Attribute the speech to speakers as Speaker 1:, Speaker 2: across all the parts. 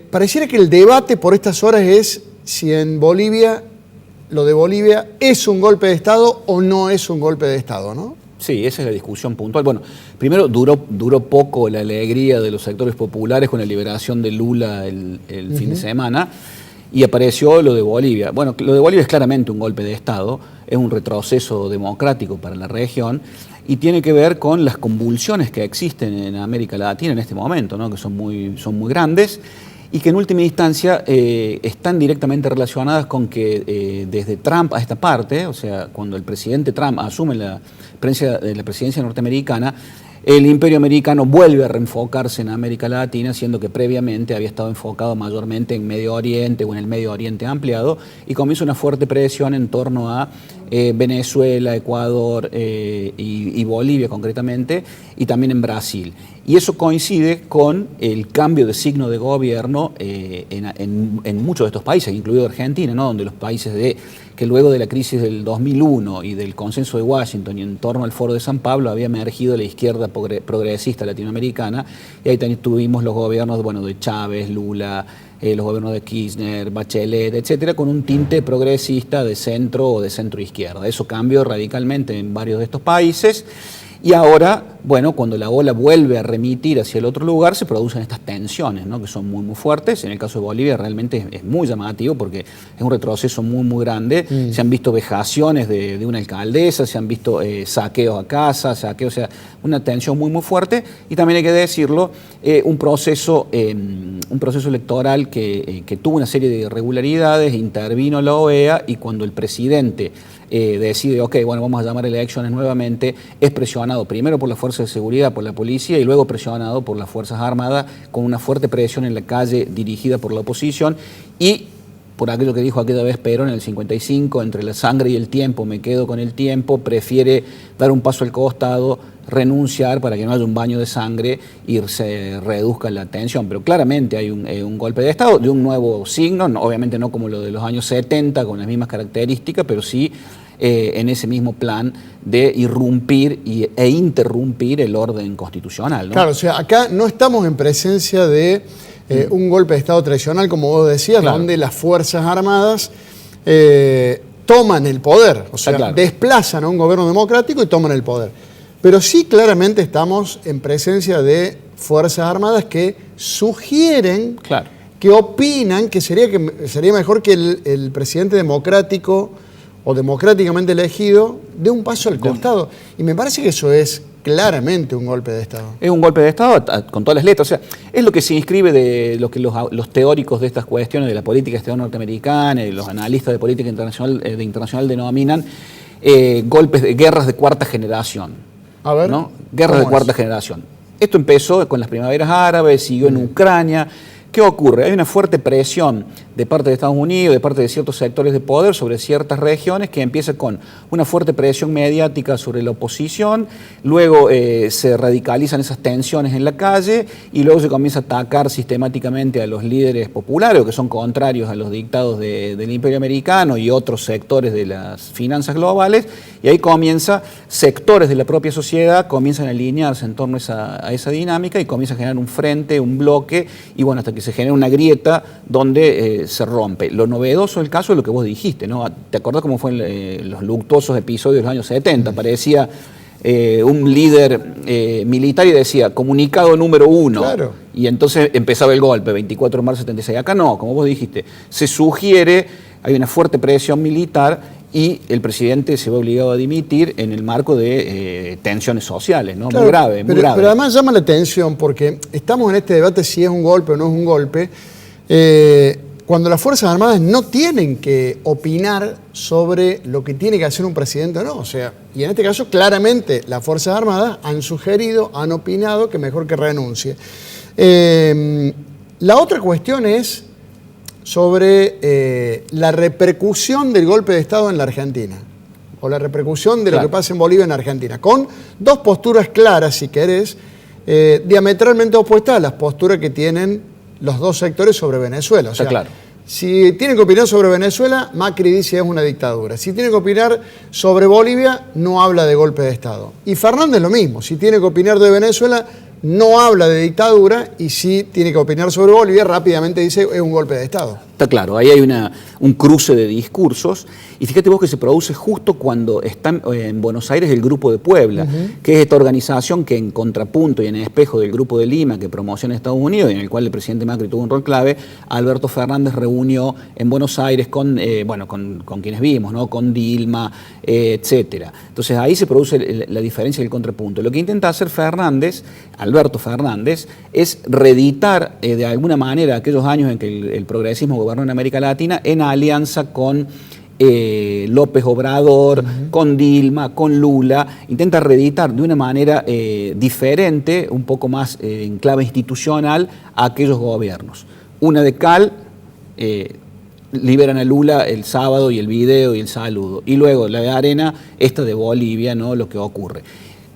Speaker 1: pareciera que el debate por estas horas es si en Bolivia, lo de Bolivia, es un golpe de Estado o no es un golpe de Estado, ¿no?
Speaker 2: Sí, esa es la discusión puntual. Bueno, primero duró poco la alegría de los sectores populares con la liberación de Lula el fin de semana y apareció lo de Bolivia. Bueno, lo de Bolivia es claramente un golpe de Estado, es un retroceso democrático para la región y tiene que ver con las convulsiones que existen en América Latina en este momento, ¿no? Que son muy grandes y que en última instancia están directamente relacionadas con que desde Trump a esta parte, o sea, cuando el presidente Trump asume la presidencia norteamericana, el imperio americano vuelve a reenfocarse en América Latina, siendo que previamente había estado enfocado mayormente en Medio Oriente o en el Medio Oriente ampliado, y comienza una fuerte presión en torno a Venezuela, Ecuador y Bolivia concretamente, y también en Brasil. Y eso coincide con el cambio de signo de gobierno en muchos de estos países, incluido Argentina, ¿no? Donde los países que luego de la crisis del 2001 y del consenso de Washington y en torno al Foro de San Pablo había emergido la izquierda progresista latinoamericana, y ahí tuvimos los gobiernos de Chávez, Lula, los gobiernos de Kirchner, Bachelet, etcétera, con un tinte progresista de centro o de centro-izquierda. Eso cambió radicalmente en varios de estos países. Y ahora, bueno, cuando la ola vuelve a remitir hacia el otro lugar, se producen estas tensiones, ¿no? Que son muy fuertes. En el caso de Bolivia realmente es muy llamativo porque es un retroceso muy grande. Se han visto vejaciones de una alcaldesa, se han visto saqueos a casas, o sea, una tensión muy fuerte. Y también hay que decirlo, un proceso electoral que tuvo una serie de irregularidades, intervino la OEA, y cuando el presidente decide, vamos a llamar elecciones nuevamente, es presionado primero por las fuerzas de seguridad, por la policía, y luego presionado por las Fuerzas Armadas, con una fuerte presión en la calle dirigida por la oposición, y por aquello que dijo aquella vez Perón en el 55, entre la sangre y el tiempo, me quedo con el tiempo, prefiere dar un paso al costado, renunciar para que no haya un baño de sangre y se reduzca la tensión. Pero claramente hay un golpe de Estado de un nuevo signo, obviamente no como lo de los años 70, con las mismas características, pero sí en ese mismo plan de irrumpir e interrumpir el orden constitucional, ¿no?
Speaker 1: Claro, o sea, acá no estamos en presencia de un golpe de Estado tradicional, como vos decías, claro, donde las Fuerzas Armadas toman el poder, o sea, claro, desplazan a un gobierno democrático y toman el poder. Pero sí claramente estamos en presencia de Fuerzas Armadas que sugieren, claro, que opinan que sería mejor que el presidente democrático o democráticamente elegido dé un paso al costado. Y me parece que eso es claramente un golpe de Estado.
Speaker 2: Es un golpe de Estado con todas las letras. O sea, es lo que se inscribe de lo que los teóricos de estas cuestiones de la política exterior norteamericana y los analistas de política internacional denominan golpes de guerras de cuarta generación.
Speaker 1: A ver,
Speaker 2: ¿no? Guerras de cuarta generación. Esto empezó con las primaveras árabes, siguió en Ucrania. ¿Qué ocurre? Hay una fuerte presión de parte de Estados Unidos, de parte de ciertos sectores de poder sobre ciertas regiones, que empieza con una fuerte presión mediática sobre la oposición, luego se radicalizan esas tensiones en la calle y luego se comienza a atacar sistemáticamente a los líderes populares o que son contrarios a los dictados del imperio americano y otros sectores de las finanzas globales, y ahí sectores de la propia sociedad comienzan a alinearse en torno a esa dinámica y comienza a generar un frente, un bloque, y bueno, hasta que se genera una grieta donde se rompe. Lo novedoso del caso es lo que vos dijiste, ¿no? ¿Te acordás cómo fue los luctuosos episodios de los años 70? Parecía un líder militar y decía, comunicado número 1.
Speaker 1: Claro.
Speaker 2: Y entonces empezaba el golpe, 24 de marzo de 76. Acá no, como vos dijiste, se sugiere, hay una fuerte presión militar y el presidente se ve obligado a dimitir en el marco de tensiones sociales, ¿no?
Speaker 1: Claro,
Speaker 2: muy grave.
Speaker 1: Pero además llama la atención porque estamos en este debate si es un golpe o no es un golpe, cuando las Fuerzas Armadas no tienen que opinar sobre lo que tiene que hacer un presidente o no. O sea, y en este caso claramente las Fuerzas Armadas han sugerido, han opinado que mejor que renuncie. La otra cuestión es sobre la repercusión del golpe de Estado en la Argentina, o la repercusión de lo que pasa en Bolivia en Argentina, con dos posturas claras, si querés, diametralmente opuestas a las posturas que tienen los dos sectores sobre Venezuela. O sea, claro, si tienen que opinar sobre Venezuela, Macri dice es una dictadura. Si tiene que opinar sobre Bolivia, no habla de golpe de Estado. Y Fernández lo mismo, si tiene que opinar de Venezuela, no habla de dictadura y sí tiene que opinar sobre Bolivia, rápidamente dice es un golpe de Estado.
Speaker 2: Está claro, ahí hay un cruce de discursos y fíjate vos que se produce justo cuando está en Buenos Aires el Grupo de Puebla, que es esta organización que en contrapunto y en espejo del Grupo de Lima que promociona Estados Unidos y en el cual el presidente Macri tuvo un rol clave, Alberto Fernández reunió en Buenos Aires con quienes vimos, ¿no? Con Dilma, etcétera. Entonces ahí se produce la diferencia del contrapunto. Lo que intenta hacer Alberto Fernández, es reeditar de alguna manera aquellos años en que el progresismo gobernó en América Latina en alianza con López Obrador, con Dilma, con Lula. Intenta reeditar de una manera diferente, un poco más en clave institucional, a aquellos gobiernos. Una de cal, liberan a Lula el sábado y el video y el saludo. Y luego la de arena, esta de Bolivia, ¿no? Lo que ocurre.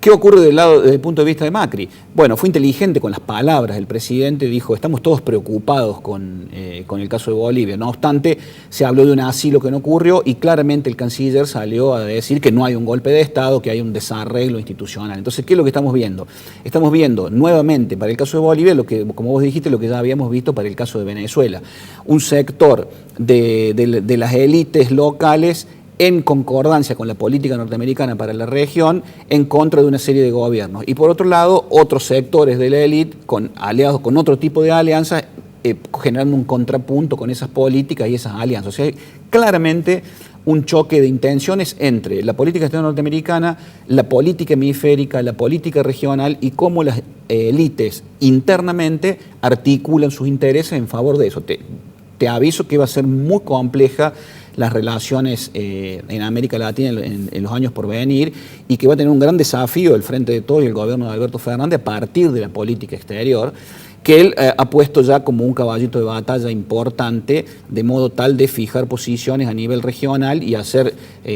Speaker 2: ¿Qué ocurre desde el punto de vista de Macri? Bueno, fue inteligente con las palabras. El presidente dijo, estamos todos preocupados con el caso de Bolivia. No obstante, se habló de un asilo que no ocurrió y claramente el canciller salió a decir que no hay un golpe de Estado, que hay un desarreglo institucional. Entonces, ¿qué es lo que estamos viendo? Estamos viendo nuevamente para el caso de Bolivia, lo que, como vos dijiste, lo que ya habíamos visto para el caso de Venezuela. Un sector de las élites locales en concordancia con la política norteamericana para la región, en contra de una serie de gobiernos. Y por otro lado, otros sectores de la élite, aliados con otro tipo de alianzas, generando un contrapunto con esas políticas y esas alianzas. O sea, claramente un choque de intenciones entre la política exterior norteamericana, la política hemisférica, la política regional y cómo las élites internamente articulan sus intereses en favor de eso. Te aviso que va a ser muy compleja las relaciones en América Latina en los años por venir y que va a tener un gran desafío el Frente de Todos y el gobierno de Alberto Fernández a partir de la política exterior, que él ha puesto ya como un caballito de batalla importante, de modo tal de fijar posiciones a nivel regional y hacer,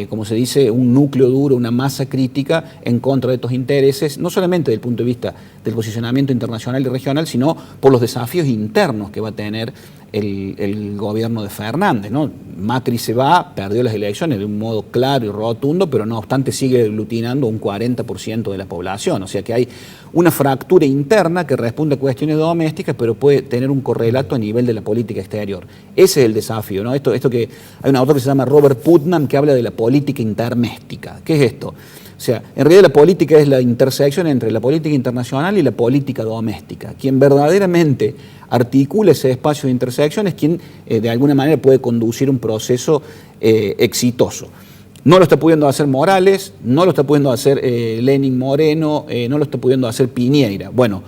Speaker 2: como se dice, un núcleo duro, una masa crítica en contra de estos intereses, no solamente desde el punto de vista del posicionamiento internacional y regional, sino por los desafíos internos que va a tener el gobierno de Fernández, ¿no? Macri se va, perdió las elecciones de un modo claro y rotundo, pero no obstante sigue aglutinando un 40% de la población. O sea que hay una fractura interna que responde a cuestiones domésticas, pero puede tener un correlato a nivel de la política exterior. Ese es el desafío, ¿no? Esto que hay un autor que se llama Robert Putnam que habla de la política interméstica. ¿Qué es esto? O sea, en realidad la política es la intersección entre la política internacional y la política doméstica. Quien verdaderamente articula ese espacio de intersección es quien de alguna manera puede conducir un proceso exitoso. No lo está pudiendo hacer Morales, no lo está pudiendo hacer Lenín Moreno, no lo está pudiendo hacer Piñera. Bueno,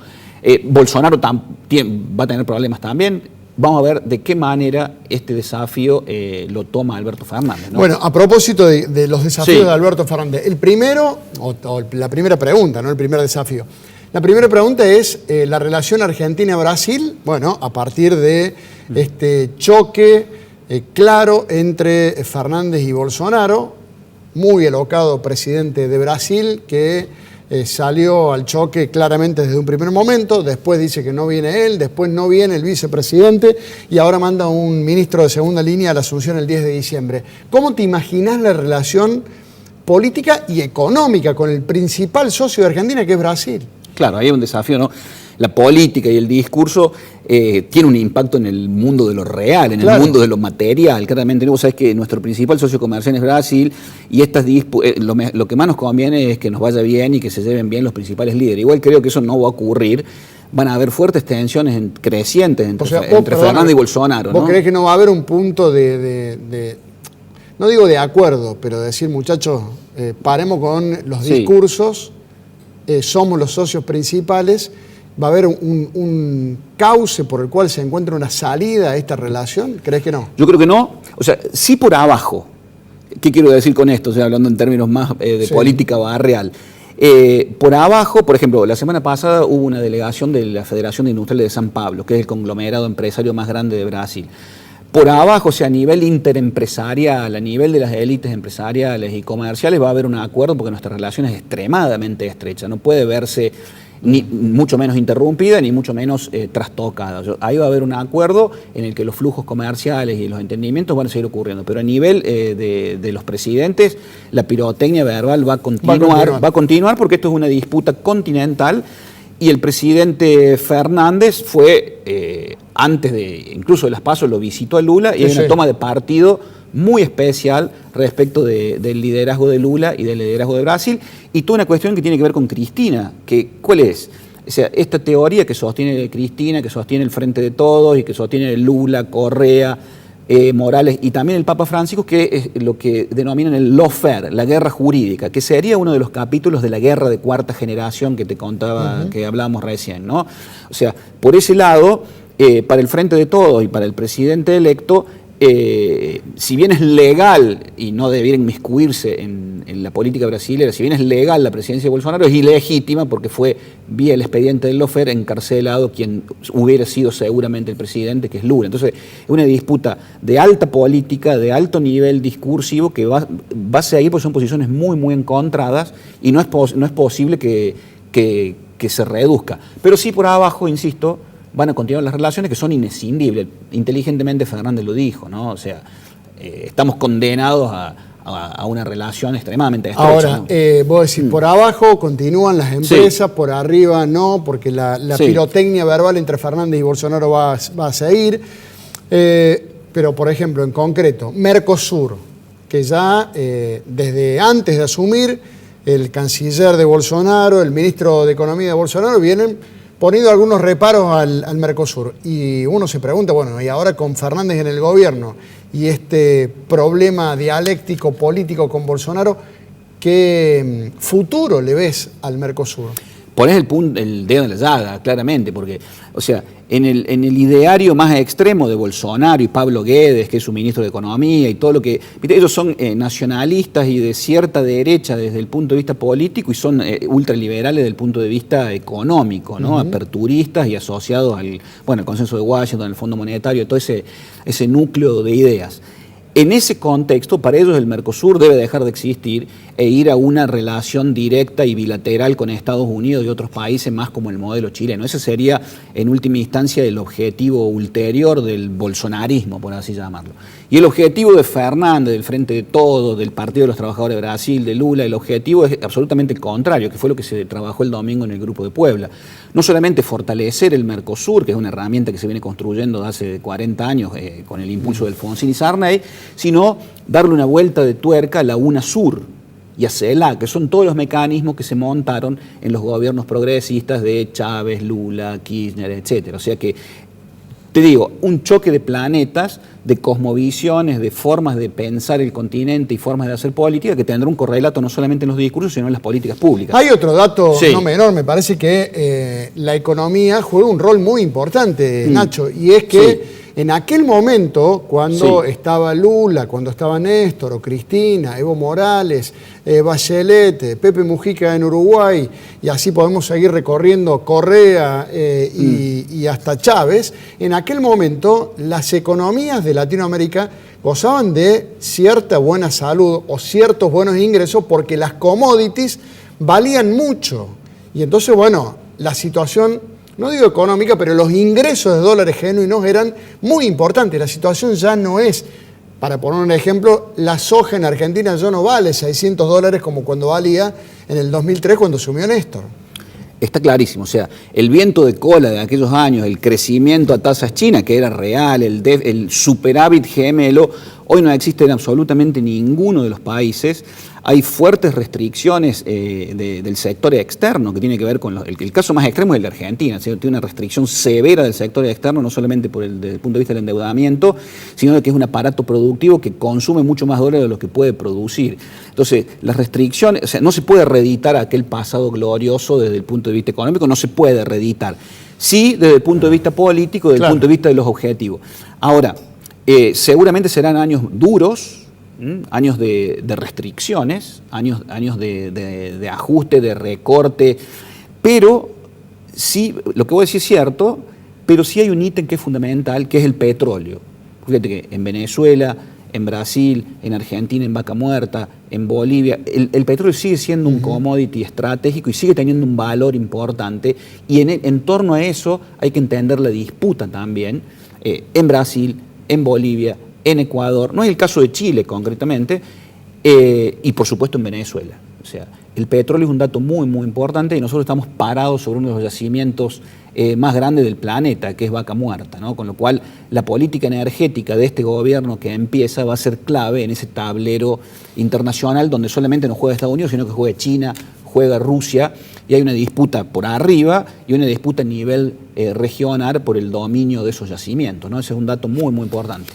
Speaker 2: Bolsonaro va a tener problemas también. Vamos a ver de qué manera este desafío lo toma Alberto Fernández, ¿no?
Speaker 1: Bueno, a propósito de los desafíos de Alberto Fernández, el primero, o la primera pregunta, no el primer desafío. La primera pregunta es la relación Argentina-Brasil, bueno, a partir de este choque claro entre Fernández y Bolsonaro, muy elocado presidente de Brasil que salió al choque claramente desde un primer momento, después dice que no viene él, después no viene el vicepresidente y ahora manda un ministro de segunda línea a la Asunción el 10 de diciembre. ¿Cómo te imaginás la relación política y económica con el principal socio de Argentina, que es Brasil?
Speaker 2: Claro, ahí hay un desafío, ¿no? La política y el discurso tiene un impacto en el mundo de lo real, en el mundo de lo material. Claramente, vos sabés que nuestro principal socio comercial es Brasil y lo que más nos conviene es que nos vaya bien y que se lleven bien los principales líderes. Igual creo que eso no va a ocurrir. Van a haber fuertes tensiones crecientes entre Fernández y Bolsonaro, ¿no?
Speaker 1: ¿Vos creés que no va a haber un punto no digo de acuerdo, pero de decir, muchachos, paremos con los discursos, somos los socios principales? ¿Va a haber un cauce por el cual se encuentra una salida a esta relación? ¿Crees que no?
Speaker 2: Yo creo que no. O sea, sí por abajo. ¿Qué quiero decir con esto? O sea, hablando en términos más de política barrial. Por abajo, por ejemplo, la semana pasada hubo una delegación de la Federación de Industriales de San Pablo, que es el conglomerado empresario más grande de Brasil. Por abajo, o sea, a nivel interempresarial, a nivel de las élites empresariales y comerciales, va a haber un acuerdo porque nuestra relación es extremadamente estrecha. No puede verse ni mucho menos interrumpida, ni mucho menos trastocada. Ahí va a haber un acuerdo en el que los flujos comerciales y los entendimientos van a seguir ocurriendo, pero a nivel de los presidentes, la pirotecnia verbal va a continuar porque esto es una disputa continental Y el presidente Fernández fue, antes incluso de las PASO, lo visitó a Lula y hay una toma de partido muy especial respecto del liderazgo de Lula y del liderazgo de Brasil, y toda una cuestión que tiene que ver con Cristina, ¿cuál es? O sea, esta teoría que sostiene Cristina, que sostiene el Frente de Todos y que sostiene Lula, Correa, Morales y también el Papa Francisco, que es lo que denominan el lawfare, la guerra jurídica, que sería uno de los capítulos de la guerra de cuarta generación que te contaba, que hablábamos recién, ¿no? O sea, por ese lado, para el Frente de Todos y para el presidente electo, si bien es legal y no debiera inmiscuirse en la política brasileña, si bien es legal la presidencia de Bolsonaro, es ilegítima porque fue vía el expediente del lawfare encarcelado quien hubiera sido seguramente el presidente, que es Lula. Entonces es una disputa de alta política, de alto nivel discursivo que va a seguir porque son posiciones muy, muy encontradas y no es posible que se reduzca. Pero sí por abajo, insisto, van a continuar las relaciones que son inescindibles. Inteligentemente Fernández lo dijo, ¿no? O sea, estamos condenados a una relación extremadamente estrecha.
Speaker 1: Ahora, ¿no? Vos decís, por abajo continúan las empresas, por arriba no, porque la pirotecnia verbal entre Fernández y Bolsonaro va a seguir. Pero, por ejemplo, en concreto, Mercosur, que ya desde antes de asumir, el canciller de Bolsonaro, el ministro de Economía de Bolsonaro vienen poniendo algunos reparos al Mercosur. Y uno se pregunta, bueno, y ahora con Fernández en el gobierno y este problema dialéctico político con Bolsonaro, ¿qué futuro le ves al Mercosur?
Speaker 2: Ponés el dedo en la llaga, claramente, porque, o sea, en el ideario más extremo de Bolsonaro y Pablo Guedes, que es su ministro de Economía y todo lo que... ¿viste? Ellos son nacionalistas y de cierta derecha desde el punto de vista político y son ultraliberales desde el punto de vista económico, ¿no? Aperturistas y asociados al consenso de Washington, al Fondo Monetario, todo ese núcleo de ideas. En ese contexto, para ellos el Mercosur debe dejar de existir e ir a una relación directa y bilateral con Estados Unidos y otros países, más como el modelo chileno. Ese sería, en última instancia, el objetivo ulterior del bolsonarismo, por así llamarlo. Y el objetivo de Fernández, del Frente de Todos, del Partido de los Trabajadores de Brasil, de Lula, el objetivo es absolutamente el contrario, que fue lo que se trabajó el domingo en el Grupo de Puebla. No solamente fortalecer el Mercosur, que es una herramienta que se viene construyendo desde hace 40 años con el impulso de Alfonsín y Sarney, sino darle una vuelta de tuerca a la UNASUR y a CELAC, que son todos los mecanismos que se montaron en los gobiernos progresistas de Chávez, Lula, Kirchner, etc. O sea que, te digo, un choque de planetas, de cosmovisiones, de formas de pensar el continente y formas de hacer política que tendrá un correlato no solamente en los discursos, sino en las políticas públicas.
Speaker 1: Hay otro dato no menor, me parece que la economía juega un rol muy importante, Nacho, y es que en aquel momento, cuando estaba Lula, cuando estaba Néstor, o Cristina, Evo Morales, Bachelet, Pepe Mujica en Uruguay, y así podemos seguir recorriendo Correa y hasta Chávez, en aquel momento las economías de Latinoamérica gozaban de cierta buena salud o ciertos buenos ingresos porque las commodities valían mucho. Y entonces, bueno, la situación, no digo económica, pero los ingresos de dólares genuinos eran muy importantes. La situación ya no es, para poner un ejemplo, la soja en Argentina ya no vale $600 como cuando valía en el 2003 cuando asumió Néstor.
Speaker 2: Está clarísimo, o sea, el viento de cola de aquellos años, el crecimiento a tasas chinas, que era real, el superávit gemelo, hoy no existe en absolutamente ninguno de los países. Hay fuertes restricciones del sector externo, que tiene que ver con el caso más extremo es el de Argentina, ¿sí? Tiene una restricción severa del sector externo, no solamente desde el punto de vista del endeudamiento, sino de que es un aparato productivo que consume mucho más dólares de lo que puede producir. Entonces, las restricciones, o sea, no se puede reeditar aquel pasado glorioso desde el punto de vista económico, no se puede reeditar. Sí, desde el punto de vista político, desde el punto de vista de los objetivos. Ahora, seguramente serán años duros, años de restricciones, años de ajuste, de recorte, pero sí, lo que voy a decir es cierto, pero sí hay un ítem que es fundamental, que es el petróleo. Fíjate que en Venezuela, en Brasil, en Argentina, en Vaca Muerta, en Bolivia, el petróleo sigue siendo un commodity estratégico y sigue teniendo un valor importante, y en torno a eso hay que entender la disputa también en Brasil, en Bolivia, en Ecuador, no es el caso de Chile concretamente, y por supuesto en Venezuela. O sea, el petróleo es un dato muy, muy importante y nosotros estamos parados sobre uno de los yacimientos más grandes del planeta, que es Vaca Muerta, ¿no? Con lo cual la política energética de este gobierno que empieza va a ser clave en ese tablero internacional donde solamente no juega Estados Unidos, sino que juega China, juega Rusia, y hay una disputa por arriba y una disputa a nivel regional por el dominio de esos yacimientos, ¿no? Ese es un dato muy, muy importante.